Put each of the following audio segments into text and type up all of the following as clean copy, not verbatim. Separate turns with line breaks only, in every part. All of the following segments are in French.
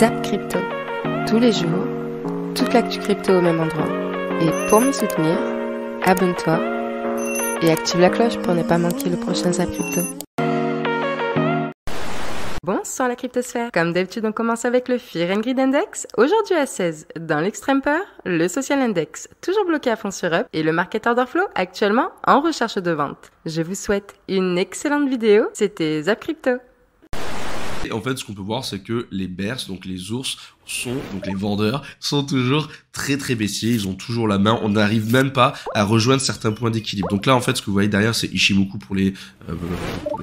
Zap Crypto. Tous les jours, toute l'actu crypto au même endroit. Et pour me soutenir, abonne-toi et active la cloche pour ne pas manquer le prochain Zap Crypto. Bonsoir la cryptosphère. Comme d'habitude, on commence avec le Fear and Greed Index. Aujourd'hui à 16, dans l'extrême peur, le Social Index, toujours bloqué à fond sur Up, et le Market Order Flow, actuellement en recherche de vente. Je vous souhaite une excellente vidéo. C'était Zap Crypto.
Et en fait, ce qu'on peut voir, c'est que les bears, donc les ours, donc les vendeurs, sont toujours très baissiers, ils ont toujours la main, on n'arrive même pas à rejoindre certains points d'équilibre. Donc là, en fait, ce que vous voyez derrière, c'est Ishimoku pour les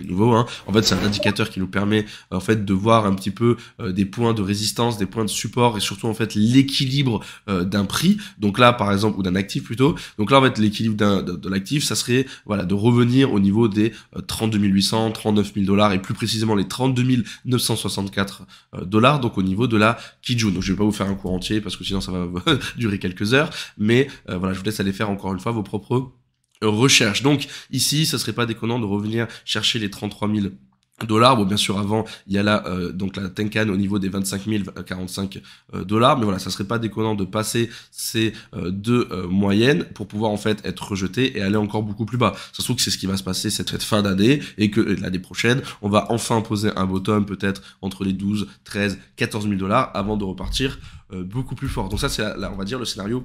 nouveaux, hein. En fait, c'est un indicateur qui nous permet, en fait, de voir un petit peu des points de résistance, des points de support, et surtout, en fait, l'équilibre d'un prix. Donc là, par exemple, ou d'un actif plutôt. Donc là, en fait, l'équilibre de l'actif, ça serait, voilà, de revenir au niveau des 32 800, 39 000 $, et plus précisément les 32 964 $, donc au niveau de la Kijun. Donc je vais pas vous faire un cours entier parce que sinon ça va durer quelques heures, mais voilà, je vous laisse aller faire encore une fois vos propres recherches. Donc ici, ça serait pas déconnant de revenir chercher les 33 000 $. Bon, bien sûr, avant, il y a là, donc la Tenkan au niveau des 25 045 $, mais voilà, ça serait pas déconnant de passer ces deux moyennes pour pouvoir, en fait, être rejeté et aller encore beaucoup plus bas. Ça se trouve que c'est ce qui va se passer cette fin d'année et que l'année prochaine, on va enfin poser un bottom peut-être entre les 12, 13, 14 000 $ avant de repartir beaucoup plus fort. Donc ça, c'est, on va dire, le scénario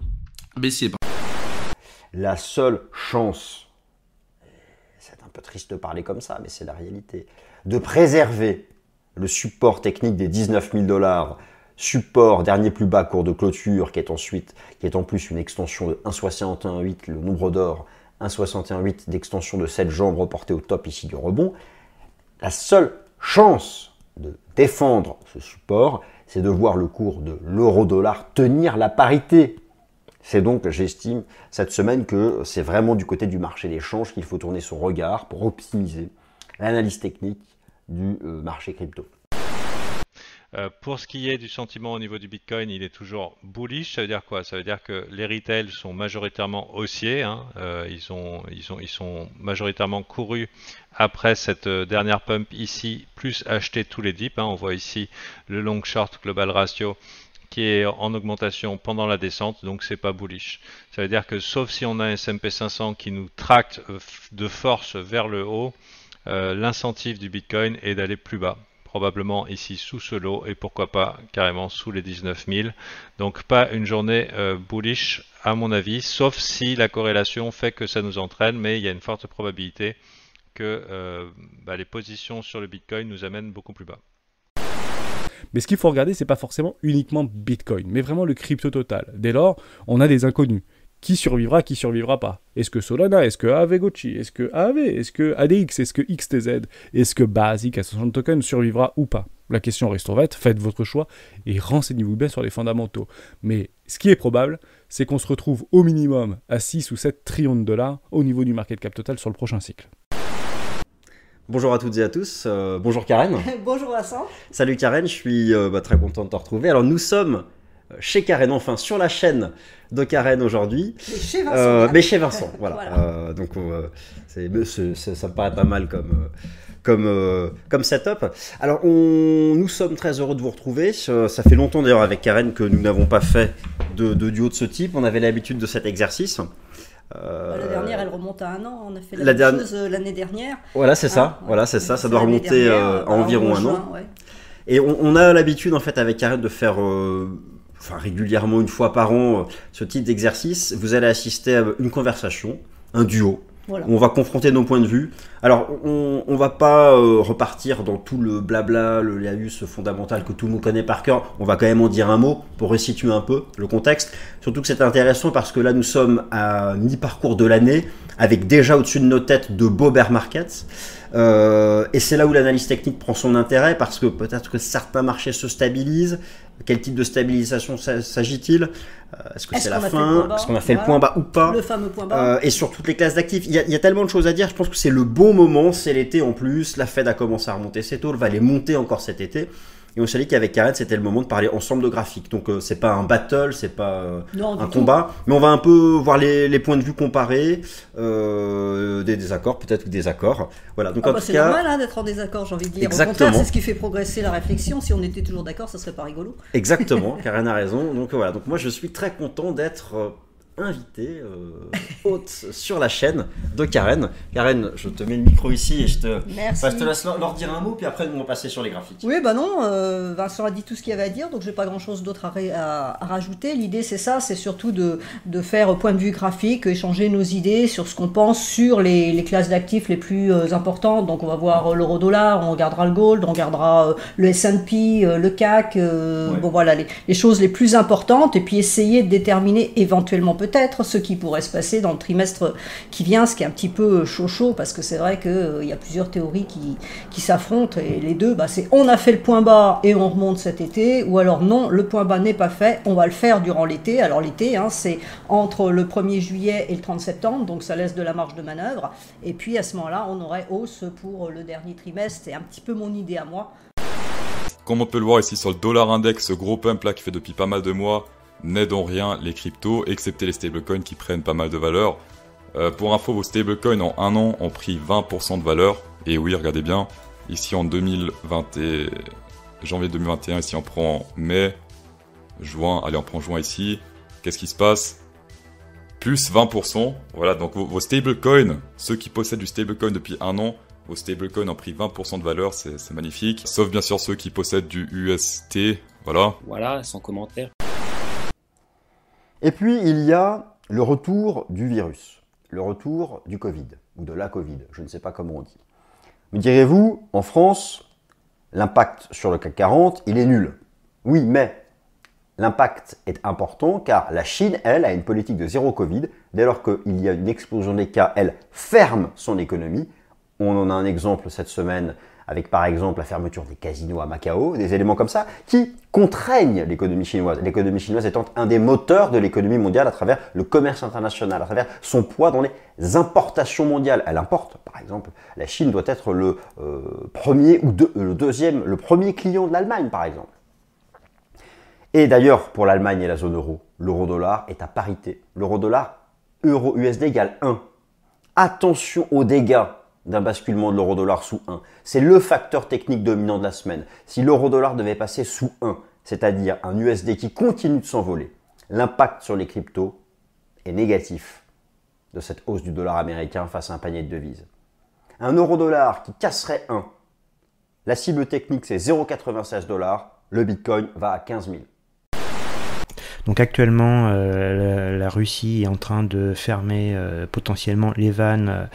baissier.
La seule chance, c'est un peu triste de parler comme ça, mais c'est la réalité, de préserver le support technique des 19 000 $, support dernier plus bas cours de clôture, qui est en plus une extension de 1,61,8, le nombre d'or, 1,61,8 d'extension de cette jambe reportée au top ici du rebond. La seule chance de défendre ce support, c'est de voir le cours de l'euro-dollar tenir la parité. C'est donc, j'estime, cette semaine que c'est vraiment du côté du marché des changes qu'il faut tourner son regard pour optimiser l'analyse technique du marché crypto.
Pour ce qui est du sentiment au niveau du Bitcoin, il est toujours bullish. Ça veut dire quoi? Ça veut dire que les retails sont majoritairement haussiers, hein. Ils sont majoritairement courus après cette dernière pump ici, plus acheté tous les dips, hein. On voit ici le long short global ratio qui est en augmentation pendant la descente, donc c'est pas bullish. Ça veut dire que sauf si on a un S&P 500 qui nous tracte de force vers le haut, l'incentive du Bitcoin est d'aller plus bas, probablement ici sous ce lot et pourquoi pas carrément sous les 19 000. Donc pas une journée bullish à mon avis, sauf si la corrélation fait que ça nous entraîne, mais il y a une forte probabilité que les positions sur le Bitcoin nous amènent beaucoup plus bas.
Mais ce qu'il faut regarder, c'est pas forcément uniquement Bitcoin, mais vraiment le crypto total. Dès lors, on a des inconnus. Qui survivra pas? Est-ce que Solana? Est-ce que Avegochi? Est-ce que AAV? Est-ce que ADX? Est-ce que XTZ? Est-ce que Basic Ascension Token survivra ou pas? La question reste ouverte, faites votre choix et renseignez-vous bien sur les fondamentaux. Mais ce qui est probable, c'est qu'on se retrouve au minimum à 6 ou 7 trillions de $ au niveau du market cap total sur le prochain cycle.
Bonjour à toutes et à tous, bonjour Karen.
Bonjour Vincent.
Salut Karen, je suis très content de te retrouver. Alors nous sommes chez Karen, enfin sur la chaîne de Karen aujourd'hui.
Mais chez Vincent.
Chez Vincent, voilà. Donc ça me paraît pas mal comme setup. Alors nous sommes très heureux de vous retrouver. Ça fait longtemps d'ailleurs avec Karen que nous n'avons pas fait de duo de ce type. On avait l'habitude de cet exercice.
La dernière, elle remonte à 1 an. On a fait la même chose l'année dernière.
Voilà, c'est ça. Ça doit remonter à environ 1 an. Ouais. Et on a l'habitude en fait avec Karen de faire régulièrement 1 fois par an ce type d'exercice. Vous allez assister à une conversation, un duo. Voilà. On va confronter nos points de vue. Alors, on va pas repartir dans tout le blabla, le laïus fondamental que tout le monde connaît par cœur. On va quand même en dire un mot pour resituer un peu le contexte. Surtout que c'est intéressant parce que là, nous sommes à mi-parcours de l'année avec déjà au-dessus de nos têtes de beaux bear markets. Et c'est là où l'analyse technique prend son intérêt parce que peut-être que certains marchés se stabilisent. Quel type de stabilisation s'agit-il? Est-ce que c'est la fin? Est-ce qu'on a fait le point bas ou pas?
Le fameux point bas.
Et sur toutes les classes d'actifs. Il y a tellement de choses à dire. Je pense que c'est le bon moment. C'est l'été en plus. La Fed a commencé à remonter ses taux. Elle va les monter encore cet été. Et on s'est dit qu'avec Karen, c'était le moment de parler ensemble de graphiques. Donc c'est pas un battle, c'est pas un combat, mais on va un peu voir les points de vue comparés, des désaccords, peut-être des accords. Voilà. Donc
c'est normal d'être en désaccord, j'ai envie de dire.
Exactement.
Au contraire, c'est ce qui fait progresser la réflexion. Si on était toujours d'accord, ça serait pas rigolo.
Exactement, Karen a raison. Donc voilà. Donc moi, je suis très content d'être invité, hôte sur la chaîne de Karen. Karen, je te mets le micro ici et je te laisse leur dire un mot, puis après nous on va passer sur les graphiques.
Oui, Vincent a dit tout ce qu'il y avait à dire, donc j'ai pas grand chose d'autre à rajouter. L'idée c'est surtout de faire point de vue graphique, échanger nos idées sur ce qu'on pense sur les classes d'actifs les plus importantes. Donc on va voir l'euro-dollar, on regardera le gold, on regardera le S&P, le CAC, bon voilà les choses les plus importantes, et puis essayer de déterminer éventuellement peut-être ce qui pourrait se passer dans le trimestre qui vient, ce qui est un petit peu chaud, parce que c'est vrai qu'il y a plusieurs théories qui s'affrontent, et les deux, c'est on a fait le point bas et on remonte cet été, ou alors non, le point bas n'est pas fait, on va le faire durant l'été. Alors l'été, c'est entre le 1er juillet et le 30 septembre, donc ça laisse de la marge de manœuvre, et puis à ce moment-là, on aurait hausse pour le dernier trimestre. C'est un petit peu mon idée à moi.
Comme on peut le voir ici sur le dollar index, ce gros pump là qui fait depuis pas mal de mois n'aide en rien les cryptos, excepté les stablecoins qui prennent pas mal de valeur. Pour info, vos stablecoins en un an ont pris 20% de valeur. Et oui, regardez bien, ici en janvier 2021, ici on prend mai, juin, allez on prend juin ici. Qu'est-ce qui se passe? Plus 20%. Voilà, donc vos stablecoins, ceux qui possèdent du stablecoin depuis un an, vos stablecoins ont pris 20% de valeur, c'est magnifique. Sauf bien sûr ceux qui possèdent du UST, voilà.
Voilà, sans commentaire.
Et puis, il y a le retour du virus, le retour du Covid, ou de la Covid, je ne sais pas comment on dit. Me direz-vous, en France, l'impact sur le CAC 40, il est nul. Oui, mais l'impact est important car la Chine, elle, a une politique de zéro Covid. Dès lors qu'il y a une explosion des cas, elle ferme son économie. On en a un exemple cette semaine avec par exemple la fermeture des casinos à Macao, des éléments comme ça, qui contraignent l'économie chinoise. L'économie chinoise étant un des moteurs de l'économie mondiale à travers le commerce international, à travers son poids dans les importations mondiales. Elle importe, par exemple, la Chine doit être le premier le premier client de l'Allemagne, par exemple. Et d'ailleurs, pour l'Allemagne et la zone euro, l'euro-dollar est à parité. L'euro-dollar, euro-USD égale 1. Attention aux dégâts d'un basculement de l'euro-dollar sous 1. C'est le facteur technique dominant de la semaine. Si l'euro-dollar devait passer sous 1, c'est-à-dire un USD qui continue de s'envoler, l'impact sur les cryptos est négatif de cette hausse du dollar américain face à un panier de devises. Un euro-dollar qui casserait 1, la cible technique c'est 0,96 $, le Bitcoin va à 15 000.
Donc actuellement, la Russie est en train de fermer potentiellement les vannes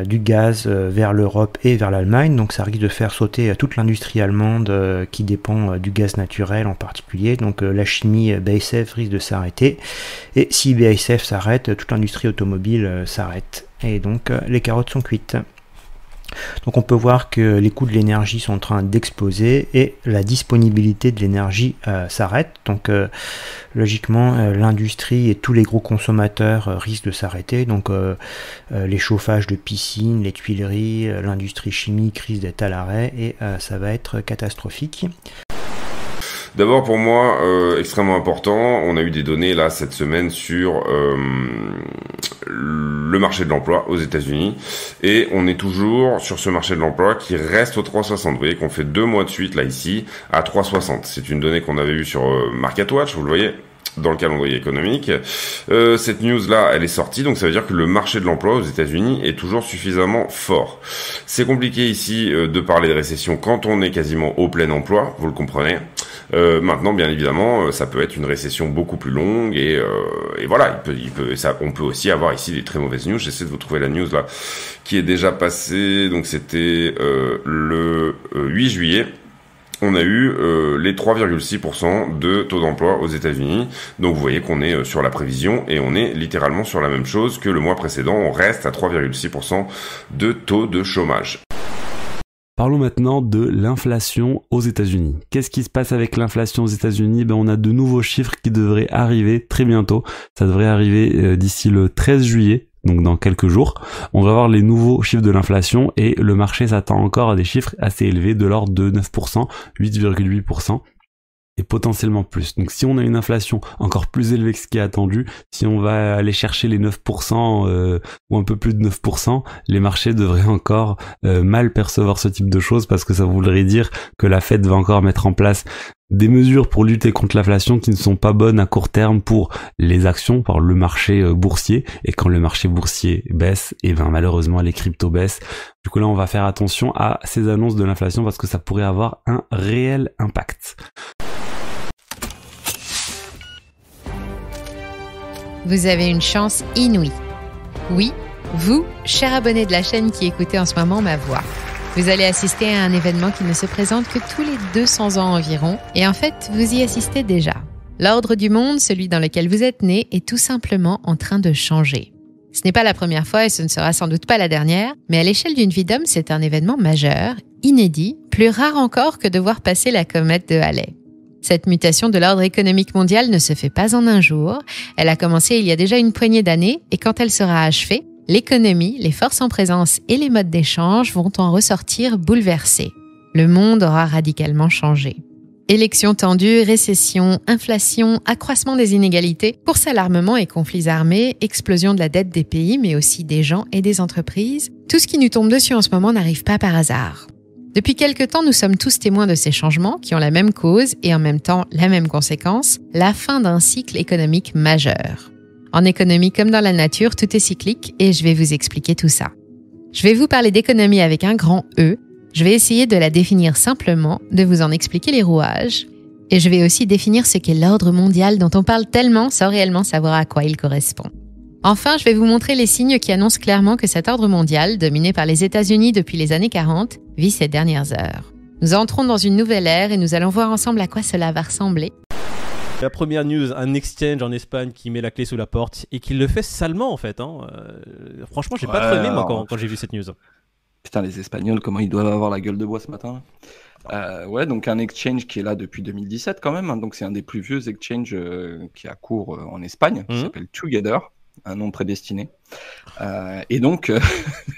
du gaz vers l'Europe et vers l'Allemagne, donc ça risque de faire sauter toute l'industrie allemande qui dépend du gaz naturel en particulier. Donc la chimie BASF risque de s'arrêter, et si BASF s'arrête, toute l'industrie automobile s'arrête, et donc les carottes sont cuites. Donc on peut voir que les coûts de l'énergie sont en train d'exploser et la disponibilité de l'énergie s'arrête. Donc logiquement l'industrie et tous les gros consommateurs risquent de s'arrêter. Donc les chauffages de piscines, les tuileries, l'industrie chimique risque d'être à l'arrêt, et ça va être catastrophique.
D'abord, pour moi, extrêmement important, on a eu des données là cette semaine sur le marché de l'emploi aux États-Unis, et on est toujours sur ce marché de l'emploi qui reste au 3,60. Vous voyez qu'on fait 2 mois de suite là ici à 3,60. C'est une donnée qu'on avait vue sur MarketWatch, vous le voyez, dans le calendrier économique. Cette news là, elle est sortie, donc ça veut dire que le marché de l'emploi aux États-Unis est toujours suffisamment fort. C'est compliqué ici de parler de récession quand on est quasiment au plein emploi, vous le comprenez. Maintenant, bien évidemment, ça peut être une récession beaucoup plus longue, et voilà, on peut aussi avoir ici des très mauvaises news. J'essaie de vous trouver la news là qui est déjà passée. Donc c'était le 8 juillet. On a eu les 3,6% de taux d'emploi aux États-Unis. Donc vous voyez qu'on est sur la prévision, et on est littéralement sur la même chose que le mois précédent. On reste à 3,6% de taux de chômage.
Parlons maintenant de l'inflation aux États-Unis. Qu'est-ce qui se passe avec l'inflation aux États-Unis ? On a de nouveaux chiffres qui devraient arriver très bientôt. Ça devrait arriver d'ici le 13 juillet. donc dans quelques jours, on va voir les nouveaux chiffres de l'inflation et le marché s'attend encore à des chiffres assez élevés de l'ordre de 9%, 8,8%. Et potentiellement plus. Donc si on a une inflation encore plus élevée que ce qui est attendu, si on va aller chercher les 9% ou un peu plus de 9%, les marchés devraient encore mal percevoir ce type de choses parce que ça voudrait dire que la Fed va encore mettre en place des mesures pour lutter contre l'inflation qui ne sont pas bonnes à court terme pour les actions, par le marché boursier. Et quand le marché boursier baisse, et ben malheureusement les cryptos baissent. Du coup là on va faire attention à ces annonces de l'inflation parce que ça pourrait avoir un réel impact.
Vous avez une chance inouïe. Oui, vous, cher abonné de la chaîne qui écoutez en ce moment ma voix. Vous allez assister à un événement qui ne se présente que tous les 200 ans environ, et en fait, vous y assistez déjà. L'ordre du monde, celui dans lequel vous êtes né, est tout simplement en train de changer. Ce n'est pas la première fois et ce ne sera sans doute pas la dernière, mais à l'échelle d'une vie d'homme, c'est un événement majeur, inédit, plus rare encore que de voir passer la comète de Halley. Cette mutation de l'ordre économique mondial ne se fait pas en un jour. Elle a commencé il y a déjà une poignée d'années et quand elle sera achevée, l'économie, les forces en présence et les modes d'échange vont en ressortir bouleversés. Le monde aura radicalement changé. Élections tendues, récession, inflation, accroissement des inégalités, course à l'armement et conflits armés, explosion de la dette des pays mais aussi des gens et des entreprises. Tout ce qui nous tombe dessus en ce moment n'arrive pas par hasard. Depuis quelque temps, nous sommes tous témoins de ces changements qui ont la même cause et en même temps la même conséquence, la fin d'un cycle économique majeur. En économie comme dans la nature, tout est cyclique et je vais vous expliquer tout ça. Je vais vous parler d'économie avec un grand E, je vais essayer de la définir simplement, de vous en expliquer les rouages et je vais aussi définir ce qu'est l'ordre mondial dont on parle tellement sans réellement savoir à quoi il correspond. Enfin, je vais vous montrer les signes qui annoncent clairement que cet ordre mondial, dominé par les États-Unis depuis les années 40, vit ces dernières heures. Nous entrons dans une nouvelle ère et nous allons voir ensemble à quoi cela va ressembler.
La première news, un exchange en Espagne qui met la clé sous la porte et qui le fait salement en fait. Franchement, j'ai pas trop aimé moi quand j'ai vu cette news.
Putain, les Espagnols, comment ils doivent avoir la gueule de bois ce matin. Ouais, donc un exchange qui est là depuis 2017 quand même. Donc c'est un des plus vieux exchanges qui a cours en Espagne, qui s'appelle Together. Un nom prédestiné. Et donc,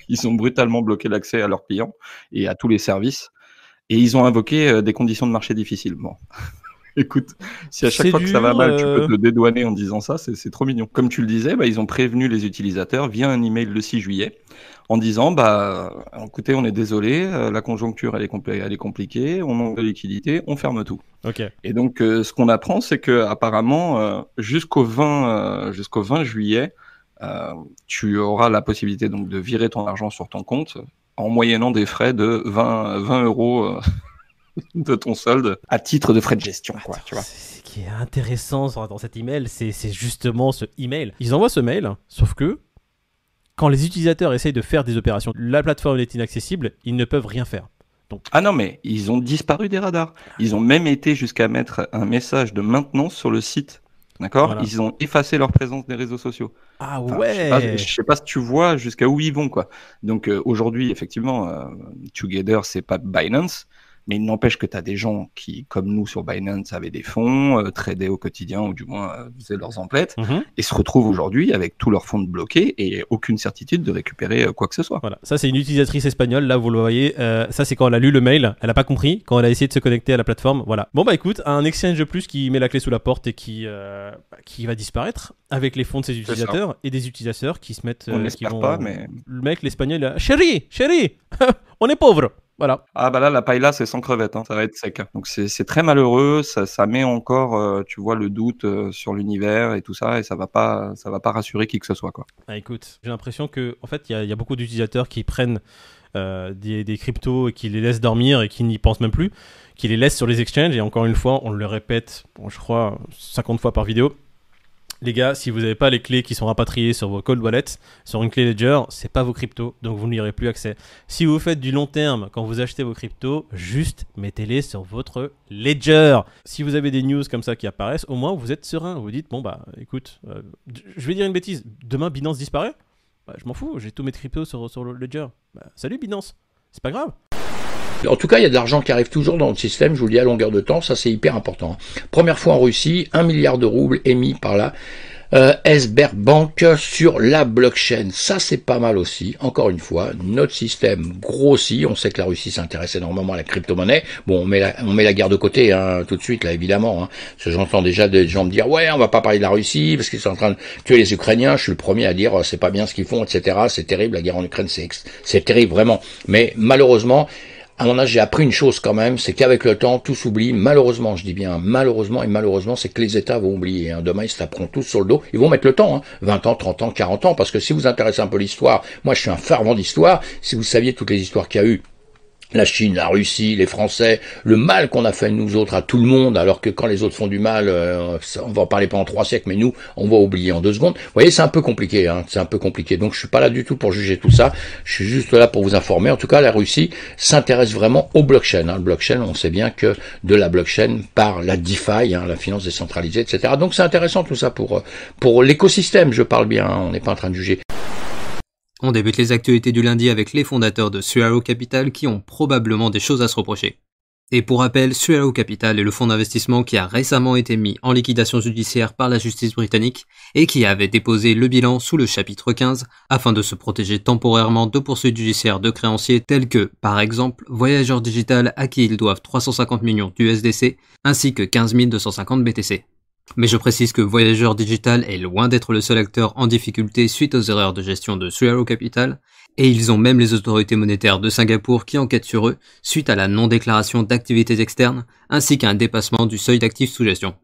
ils ont brutalement bloqué l'accès à leurs clients et à tous les services. Et ils ont invoqué des conditions de marché difficiles. Bon, écoute, si à chaque fois que ça va mal, tu peux te dédouaner en disant ça, c'est trop mignon. Comme tu le disais, ils ont prévenu les utilisateurs via un email le 6 juillet en disant, écoutez, on est désolé, la conjoncture elle est compliquée, on manque de liquidité, on ferme tout.
Okay.
Et donc, ce qu'on apprend, c'est que apparemment, jusqu'au 20 juillet, tu auras la possibilité donc de virer ton argent sur ton compte en moyennant des frais de 20 euros de ton solde à titre de frais de gestion, quoi. Tu vois.
Ce qui est intéressant dans cet email, c'est justement ce email. Ils envoient ce mail, sauf que quand les utilisateurs essayent de faire des opérations, la plateforme est inaccessible, ils ne peuvent rien faire. Donc... Ah
non, mais ils ont disparu des radars. Ils ont même été jusqu'à mettre un message de maintenance sur le site. D'accord ? Voilà. Ils ont effacé leur présence des réseaux sociaux.
Ah ouais.
Je sais pas si tu vois jusqu'à où ils vont, quoi. Donc aujourd'hui, effectivement, Together, c'est pas Binance. Mais il n'empêche que tu as des gens qui, comme nous sur Binance, avaient des fonds, tradaient au quotidien, ou du moins faisaient leurs emplettes, et se retrouvent aujourd'hui avec tous leurs fonds bloqués et aucune certitude de récupérer quoi que ce soit.
Voilà, ça c'est une utilisatrice espagnole, là vous le voyez, ça c'est quand elle a lu le mail, elle a pas compris, quand elle a essayé de se connecter à la plateforme, voilà. Bon écoute, un exchange de plus qui met la clé sous la porte et qui va disparaître avec les fonds de ses utilisateurs et des utilisateurs qui se mettent...
On n'espère pas, mais...
Le mec, l'espagnol, chérie, on est pauvre. Voilà.
Ah là, la paella, c'est sans crevettes, ça va être sec. Donc c'est très malheureux, ça met encore, tu vois, le doute sur l'univers et tout ça, et ça va pas rassurer qui que ce soit, quoi.
Ah, écoute, j'ai l'impression que, en fait, il y a beaucoup d'utilisateurs qui prennent des cryptos et qui les laissent dormir et qui n'y pensent même plus, qui les laissent sur les exchanges, et encore une fois, on le répète, je crois, 50 fois par vidéo. Les gars, si vous n'avez pas les clés qui sont rapatriées sur vos cold wallets, sur une clé Ledger, c'est pas vos cryptos, donc vous n'y aurez plus accès. Si vous faites du long terme quand vous achetez vos cryptos, juste mettez-les sur votre Ledger. Si vous avez des news comme ça qui apparaissent, au moins vous êtes serein. Vous dites, écoute, je vais dire une bêtise, demain Binance disparaît, je m'en fous, j'ai tous mes cryptos sur le Ledger. Salut Binance, c'est pas grave.
En tout cas, il y a de l'argent qui arrive toujours dans le système, je vous le dis à longueur de temps, ça c'est hyper important. Première fois en Russie, 1 milliard de roubles émis par là. Sberbank sur la blockchain. Ça, c'est pas mal aussi. Encore une fois, notre système grossit. On sait que la Russie s'intéresse énormément à la crypto-monnaie. Bon, on met la guerre de côté, hein, tout de suite, là, évidemment. Hein. Parce que j'entends déjà des gens me dire, ouais, on va pas parler de la Russie parce qu'ils sont en train de tuer les Ukrainiens. Je suis le premier à dire, c'est pas bien ce qu'ils font, etc. C'est terrible, la guerre en Ukraine, c'est terrible, vraiment. Mais malheureusement, à mon âge, j'ai appris une chose quand même, c'est qu'avec le temps, tout s'oublie. Malheureusement, je dis bien malheureusement, c'est que les États vont oublier. Hein. Demain, ils se taperont tous sur le dos. Ils vont mettre le temps, hein. 20 ans, 30 ans, 40 ans, parce que si vous intéressez un peu l'histoire, moi je suis un fervent d'histoire, si vous saviez toutes les histoires qu'il y a eu, la Chine, la Russie, les Français, le mal qu'on a fait nous autres à tout le monde, alors que quand les autres font du mal, on va en parler pendant 3 siècles, mais nous, on va oublier en 2 secondes. Vous voyez, c'est un peu compliqué, hein, c'est un peu compliqué. Donc je suis pas là du tout pour juger tout ça, je suis juste là pour vous informer. En tout cas, la Russie s'intéresse vraiment au blockchain. Hein. Le blockchain, on sait bien que de la blockchain par la DeFi, hein, la finance décentralisée, etc. Donc c'est intéressant tout ça pour l'écosystème, je parle bien, hein, on n'est pas en train de juger.
On débute les actualités du lundi avec les fondateurs de Suaro Capital qui ont probablement des choses à se reprocher. Et pour rappel, Suaro Capital est le fonds d'investissement qui a récemment été mis en liquidation judiciaire par la justice britannique et qui avait déposé le bilan sous le chapitre 15 afin de se protéger temporairement de poursuites judiciaires de créanciers tels que, par exemple, Voyageur Digital à qui ils doivent 350 millions d'USDC ainsi que 15 250 BTC. Mais je précise que Voyageur Digital est loin d'être le seul acteur en difficulté suite aux erreurs de gestion de Suaro Capital, et ils ont même les autorités monétaires de Singapour qui enquêtent sur eux suite à la non-déclaration d'activités externes, ainsi qu'à un dépassement du seuil d'actifs sous gestion.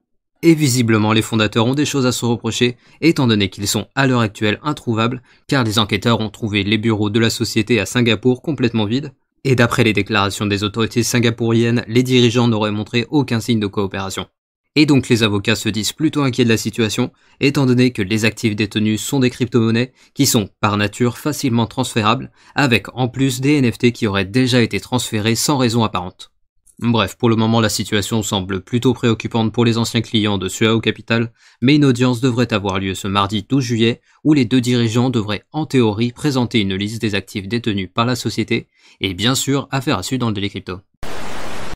Et visiblement les fondateurs ont des choses à se reprocher, étant donné qu'ils sont à l'heure actuelle introuvables, car les enquêteurs ont trouvé les bureaux de la société à Singapour complètement vides, et d'après les déclarations des autorités singapouriennes, les dirigeants n'auraient montré aucun signe de coopération. Et donc les avocats se disent plutôt inquiets de la situation, étant donné que les actifs détenus sont des crypto-monnaies qui sont par nature facilement transférables, avec en plus des NFT qui auraient déjà été transférés sans raison apparente. Bref, pour le moment la situation semble plutôt préoccupante pour les anciens clients de Suaro Capital, mais une audience devrait avoir lieu ce mardi 12 juillet, où les 2 dirigeants devraient en théorie présenter une liste des actifs détenus par la société, et bien sûr affaire à suivre dans le Daily Crypto.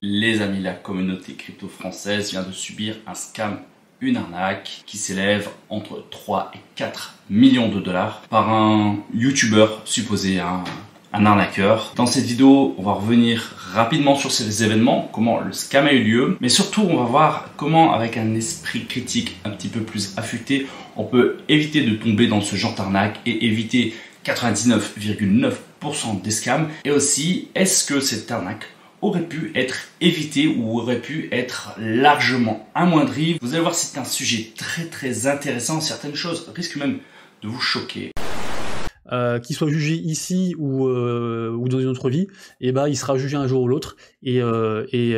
Les amis, la communauté crypto française vient de subir un scam, une arnaque qui s'élève entre 3 et 4 millions de dollars par un youtubeur supposé un arnaqueur. Dans cette vidéo, on va revenir rapidement sur ces événements, comment le scam a eu lieu, mais surtout on va voir comment avec un esprit critique un petit peu plus affûté, on peut éviter de tomber dans ce genre d'arnaque et éviter 99,9% des scams. Et aussi, est-ce que cette arnaque aurait pu être évité ou aurait pu être largement amoindri. Vous allez voir, c'est un sujet très intéressant. Certaines choses risquent même de vous choquer.
Qu'il soit jugé ici ou dans une autre vie, et il sera jugé un jour ou l'autre. Et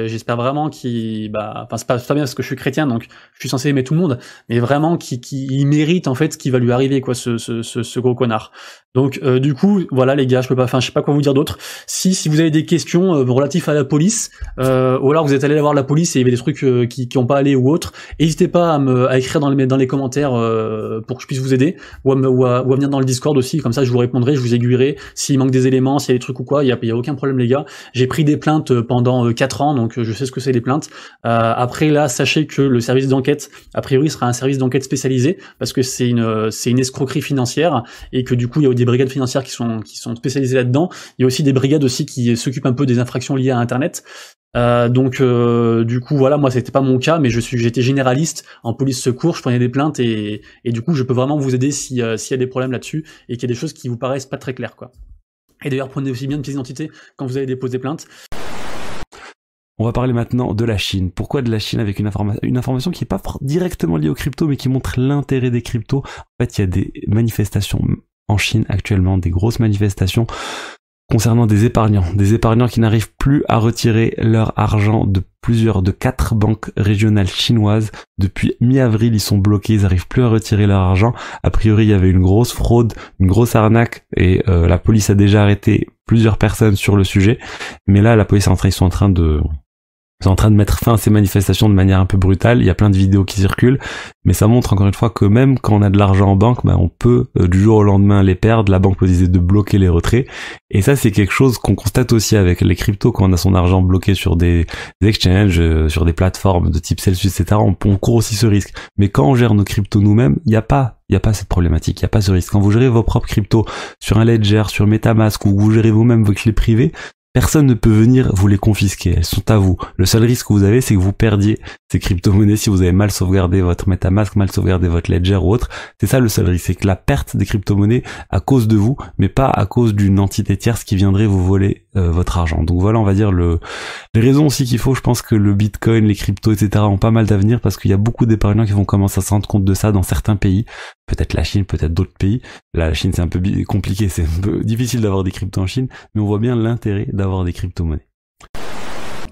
j'espère vraiment qu'il, c'est pas bien parce que je suis chrétien, donc je suis censé aimer tout le monde, mais vraiment qu'il mérite en fait ce qui va lui arriver, quoi, ce gros connard. Donc du coup, voilà les gars, je sais pas quoi vous dire d'autre. Si vous avez des questions relatifs à la police, ou alors vous êtes allé voir la police et il y avait des trucs qui ont pas allé ou autre, n'hésitez pas à écrire dans les commentaires pour que je puisse vous aider, ou à venir dans le Discord aussi, comme ça je vous répondrai, je vous aiguillerai s'il manque des éléments, s'il y a des trucs ou quoi. Il y a aucun problème les gars. J'ai pris des plaintes pendant 4 ans, donc je sais ce que c'est les plaintes. Après là, sachez que le service d'enquête, a priori, sera un service d'enquête spécialisé parce que c'est une escroquerie financière et que du coup il y a des brigades financières qui sont spécialisées là-dedans. Il y a aussi des brigades aussi qui s'occupent un peu des infractions liées à Internet. Donc du coup voilà, moi c'était pas mon cas, mais j'étais généraliste en police secours, je prenais des plaintes et du coup je peux vraiment vous aider s'il y a des problèmes là-dessus et qu'il y a des choses qui vous paraissent pas très claires, quoi. Et d'ailleurs prenez aussi bien une pièce d'identité quand vous allez déposer plainte.
On va parler maintenant de la Chine. Pourquoi de la Chine avec une information qui n'est pas directement liée aux cryptos, mais qui montre l'intérêt des cryptos. En fait, il y a des manifestations en Chine actuellement, des grosses manifestations concernant des épargnants qui n'arrivent plus à retirer leur argent de 4 banques régionales chinoises. Depuis mi-avril, ils sont bloqués, ils n'arrivent plus à retirer leur argent. A priori, il y avait une grosse fraude, une grosse arnaque, et la police a déjà arrêté plusieurs personnes sur le sujet. Mais là, la police est ils sont en train de C'est en train de mettre fin à ces manifestations de manière un peu brutale. Il y a plein de vidéos qui circulent, mais ça montre encore une fois que même quand on a de l'argent en banque, on peut du jour au lendemain les perdre. La banque peut décider de bloquer les retraits. Et ça, c'est quelque chose qu'on constate aussi avec les cryptos. Quand on a son argent bloqué sur des exchanges, sur des plateformes de type Celsius, etc., on court aussi ce risque. Mais quand on gère nos cryptos nous-mêmes, il n'y a pas cette problématique, il n'y a pas ce risque. Quand vous gérez vos propres cryptos sur un Ledger, sur MetaMask, ou vous gérez vous-même vos clés privées, personne ne peut venir vous les confisquer, elles sont à vous. Le seul risque que vous avez, c'est que vous perdiez ces crypto-monnaies si vous avez mal sauvegardé votre MetaMask, mal sauvegardé votre Ledger ou autre. C'est ça le seul risque, c'est que la perte des crypto-monnaies à cause de vous, mais pas à cause d'une entité tierce qui viendrait vous voler votre argent. Donc voilà, on va dire les raisons aussi qu'il faut. Je pense que le Bitcoin, les cryptos, etc. ont pas mal d'avenir parce qu'il y a beaucoup d'épargnants qui vont commencer à se rendre compte de ça dans certains pays. Peut-être la Chine, peut-être d'autres pays. La Chine, c'est un peu compliqué, c'est un peu difficile d'avoir des cryptos en Chine, mais on voit bien l'intérêt d'avoir des crypto-monnaies.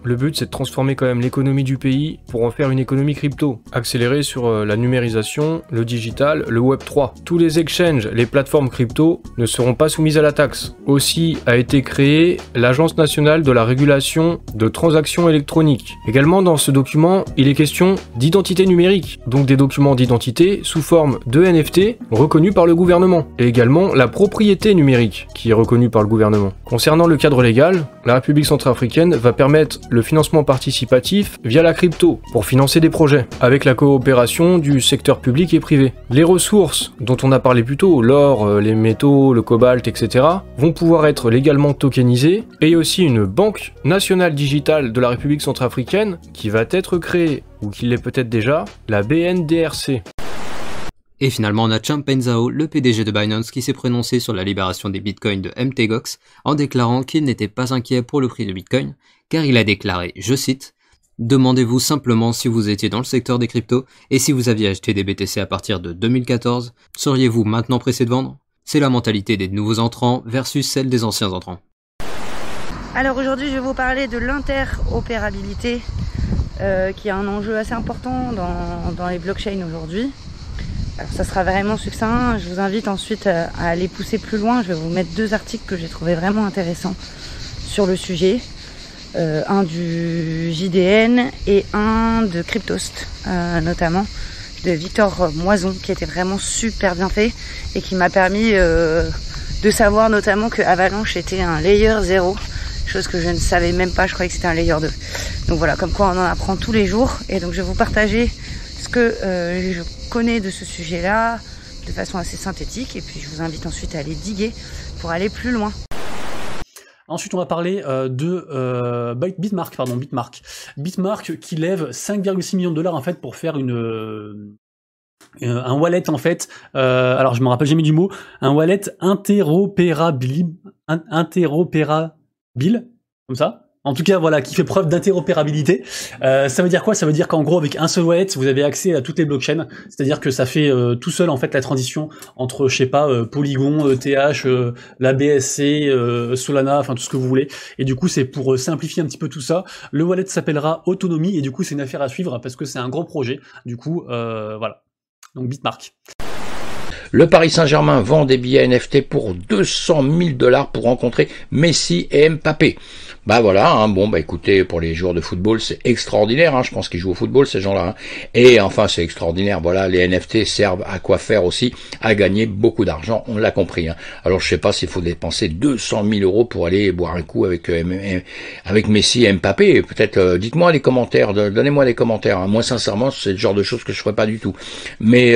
Le but, c'est de transformer quand même l'économie du pays pour en faire une économie crypto, accélérée sur la numérisation, le digital, le Web 3. Tous les exchanges, les plateformes crypto ne seront pas soumises à la taxe. Aussi a été créée l'Agence nationale de la régulation de transactions électroniques. Également, dans ce document, il est question d'identité numérique, donc des documents d'identité sous forme de NFT reconnus par le gouvernement, et également la propriété numérique qui est reconnue par le gouvernement. Concernant le cadre légal, la République centrafricaine va permettre le financement participatif via la crypto pour financer des projets, avec la coopération du secteur public et privé. Les ressources dont on a parlé plus tôt, l'or, les métaux, le cobalt, etc., vont pouvoir être légalement tokenisées, et il y a aussi une banque nationale digitale de la République centrafricaine qui va être créée, ou qui l'est peut-être déjà, la BNDRC.
Et finalement, on a Changpeng Zhao, le PDG de Binance, qui s'est prononcé sur la libération des bitcoins de MTGOX en déclarant qu'il n'était pas inquiet pour le prix de bitcoin, car il a déclaré, je cite, « Demandez-vous simplement si vous étiez dans le secteur des cryptos et si vous aviez acheté des BTC à partir de 2014, seriez-vous maintenant pressé de vendre ? C'est la mentalité des nouveaux entrants versus celle des anciens entrants. »
Alors aujourd'hui, je vais vous parler de l'interopérabilité, qui est un enjeu assez important dans les blockchains aujourd'hui. Alors ça sera vraiment succinct, je vous invite ensuite à aller pousser plus loin. Je vais vous mettre 2 articles que j'ai trouvé vraiment intéressants sur le sujet. Un du JDN et un de Cryptost, notamment de Victor Moison, qui était vraiment super bien fait et qui m'a permis de savoir notamment que Avalanche était un layer 0, chose que je ne savais même pas, je croyais que c'était un layer 2. Donc voilà, comme quoi on en apprend tous les jours, et donc je vais vous partager ce que je connais de ce sujet-là de façon assez synthétique, et puis je vous invite ensuite à aller diguer pour aller plus loin.
Ensuite, on va parler de Bitmark qui lève 5,6 millions de dollars en fait pour faire un wallet en fait. Alors je me rappelle jamais du mot. Un wallet interopérable, comme ça. En tout cas, voilà, qui fait preuve d'interopérabilité. Ça veut dire quoi? Ça veut dire qu'en gros, avec un seul wallet, vous avez accès à toutes les blockchains. C'est-à-dire que ça fait tout seul, en fait, la transition entre, je sais pas, Polygon, TH, la BSC, Solana, enfin, tout ce que vous voulez. Et du coup, c'est pour simplifier un petit peu tout ça. Le wallet s'appellera Autonomy, et du coup, c'est une affaire à suivre parce que c'est un gros projet. Du coup, voilà. Donc, Bitmark.
Le Paris Saint-Germain vend des billets NFT pour 200 000 $ pour rencontrer Messi et Mbappé. Bah voilà, hein, bon bah écoutez, pour les joueurs de football c'est extraordinaire, hein, je pense qu'ils jouent au football ces gens-là, hein. Et enfin c'est extraordinaire, voilà, les NFT servent à quoi faire aussi, à gagner beaucoup d'argent, on l'a compris, hein. Alors je sais pas s'il faut dépenser 200 000 € pour aller boire un coup avec Messi et Mbappé, peut-être dites-moi les commentaires, donnez-moi les commentaires, hein. Moi sincèrement c'est le genre de choses que je ferais pas du tout, mais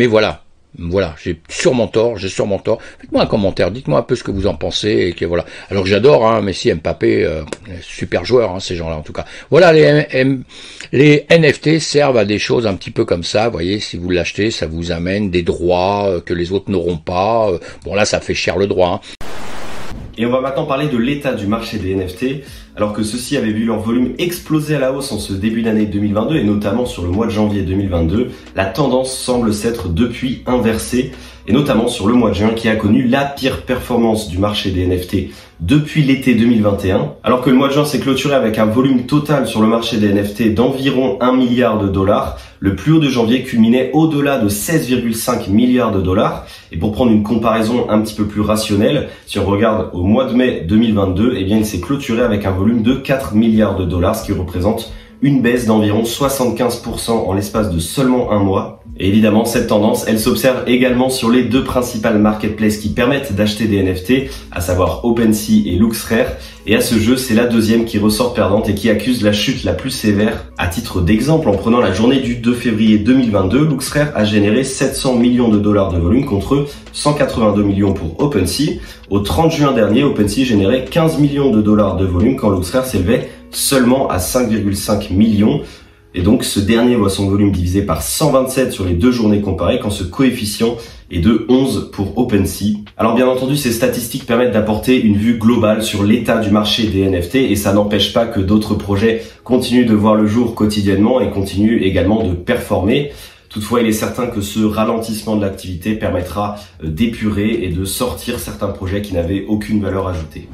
voilà. Voilà, j'ai sûrement tort. Faites-moi un commentaire, dites-moi un peu ce que vous en pensez, et que voilà. Alors que j'adore, hein, Messi, Mbappé, super joueurs, hein, ces gens-là en tout cas. Voilà, les NFT servent à des choses un petit peu comme ça. Vous voyez, si vous l'achetez, ça vous amène des droits que les autres n'auront pas. Bon là, ça fait cher le droit, hein.
Et on va maintenant parler de l'état du marché des NFT. Alors que ceux-ci avaient vu leur volume exploser à la hausse en ce début d'année 2022 et notamment sur le mois de janvier 2022, la tendance semble s'être depuis inversée, et notamment sur le mois de juin qui a connu la pire performance du marché des NFT depuis l'été 2021. Alors que le mois de juin s'est clôturé avec un volume total sur le marché des NFT d'environ 1 milliard de dollars, le plus haut de janvier culminait au-delà de 16,5 milliards de dollars. Et pour prendre une comparaison un petit peu plus rationnelle, si on regarde au mois de mai 2022, eh bien il s'est clôturé avec un volume volume de 4 milliards de dollars, ce qui représente une baisse d'environ 75% en l'espace de seulement un mois. Et évidemment, cette tendance, elle s'observe également sur les deux principales marketplaces qui permettent d'acheter des NFT, à savoir OpenSea et LooksRare. Et à ce jeu, c'est la deuxième qui ressort perdante et qui accuse la chute la plus sévère. À titre d'exemple, en prenant la journée du 2 février 2022, LooksRare a généré 700 millions de dollars de volume contre 182 millions pour OpenSea. Au 30 juin dernier, OpenSea générait 15 millions de dollars de volume quand LooksRare s'élevait seulement à 5,5 millions. Et donc ce dernier voit son volume divisé par 127 sur les deux journées comparées quand ce coefficient est de 11 pour OpenSea. Alors bien entendu, ces statistiques permettent d'apporter une vue globale sur l'état du marché des NFT et ça n'empêche pas que d'autres projets continuent de voir le jour quotidiennement et continuent également de performer. Toutefois, il est certain que ce ralentissement de l'activité permettra d'épurer et de sortir certains projets qui n'avaient aucune valeur ajoutée.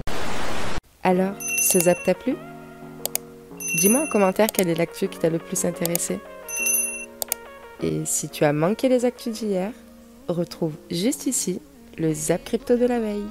Alors, ce zap t'a plu ? Dis-moi en commentaire quelle est l'actu qui t'a le plus intéressé. Et si tu as manqué les actus d'hier, retrouve juste ici le Zap Crypto de la veille.